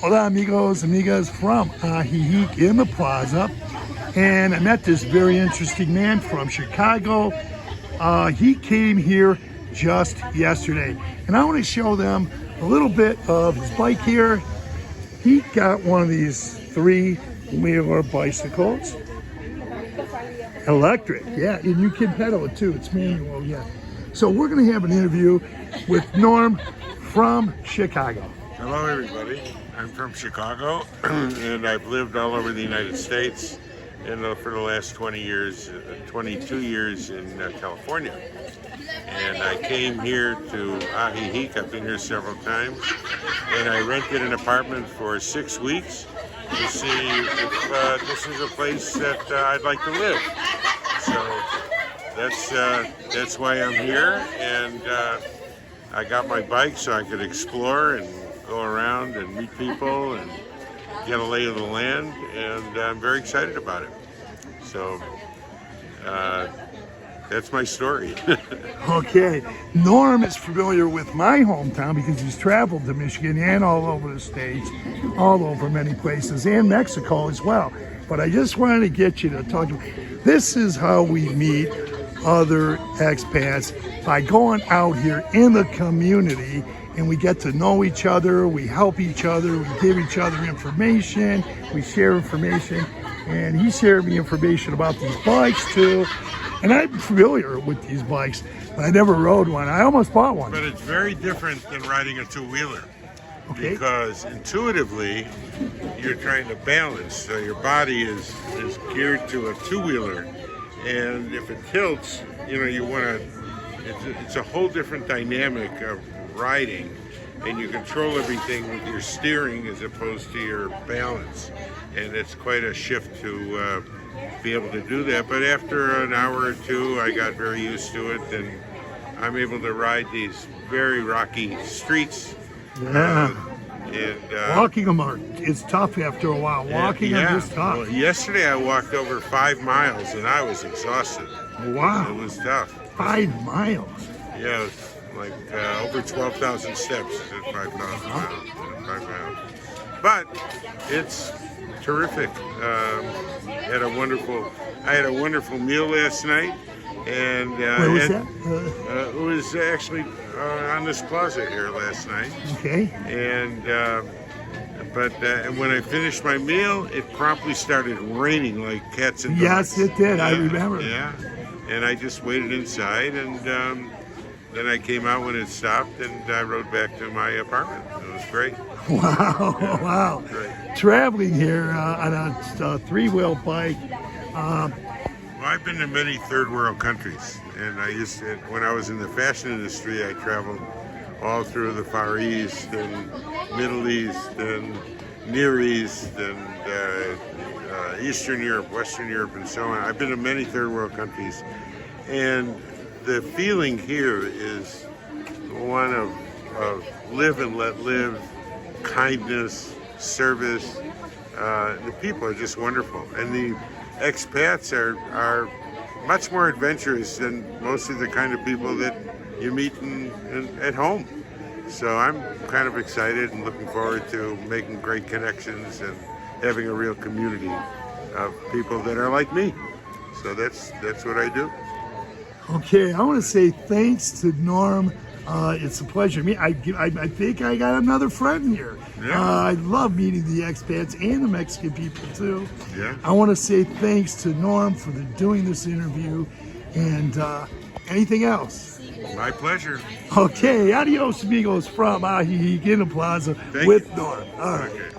Hola amigos, amigas from Ajijic in the plaza. And I met this very interesting man from Chicago. He came here just yesterday. And I want to show them a little bit of his bike here. He got one of these three-wheeler bicycles. Electric, yeah, and you can pedal it too. It's manual, yeah. So we're going to have an interview with Norm from Chicago. Hello everybody, I'm from Chicago and I've lived all over the United States and for the last 22 years in California. And I came here to Ajijic. I've been here several times, and I rented an apartment for 6 weeks to see if this is a place that I'd like to live. So that's why I'm here, and I got my bike so I could explore and go around and meet people and get a lay of the land, and I'm very excited about it. So that's my story. Okay, Norm is familiar with my hometown because he's traveled to Michigan and all over the States, all over many places, and Mexico as well. But I just wanted to get you to talk to me. This is how we meet other expats, by going out here in the community, and we get to know each other, we help each other, we give each other information, we share information, and he shared me information about these bikes too. And I'm familiar with these bikes, but I never rode one. I almost bought one. But it's very different than riding a two-wheeler. Okay. Because intuitively, you're trying to balance. So your body is geared to a two-wheeler. And if it tilts, you want to, it's a whole different dynamic of riding. And you control everything with your steering as opposed to your balance. And it's quite a shift to be able to do that. But after an hour or two, I got very used to it, and I'm able to ride these very rocky streets. Yeah. And walking them is tough after a while. Walking them is tough. Well, yesterday I walked over 5 miles and I was exhausted. Wow. It was tough. 5 miles? Yeah, it was like over 12,000 steps at 5,000 miles. 5 miles. But it's terrific. I had a wonderful meal last night, and where was that? It was actually on this plaza here last night. Okay. And but when I finished my meal, it promptly started raining like cats and dogs. Yes, it did. I remember. Yeah, and I just waited inside, and then I came out when it stopped, and I rode back to my apartment. It was great. Wow, yeah, wow. Great. Traveling here on a three-wheel bike. Well, I've been to many third world countries, and when I was in the fashion industry, I traveled all through the Far East and Middle East and Near East and Eastern Europe, Western Europe, and so on. I've been to many third world countries, and the feeling here is one of live and let live, kindness, service. The people are just wonderful, and the expats are much more adventurous than most of the kind of people that you meet at home. So I'm kind of excited and looking forward to making great connections and having a real community of people that are like me. So that's what I do. Okay, I want to say thanks to Norm. It's a pleasure. I think I got another friend here. Yeah. I love meeting the expats and the Mexican people too. Yeah. I want to say thanks to Norm for doing this interview, and anything else. My pleasure. Okay, adios amigos from Ajijic in the plaza with Norm. All right. Okay.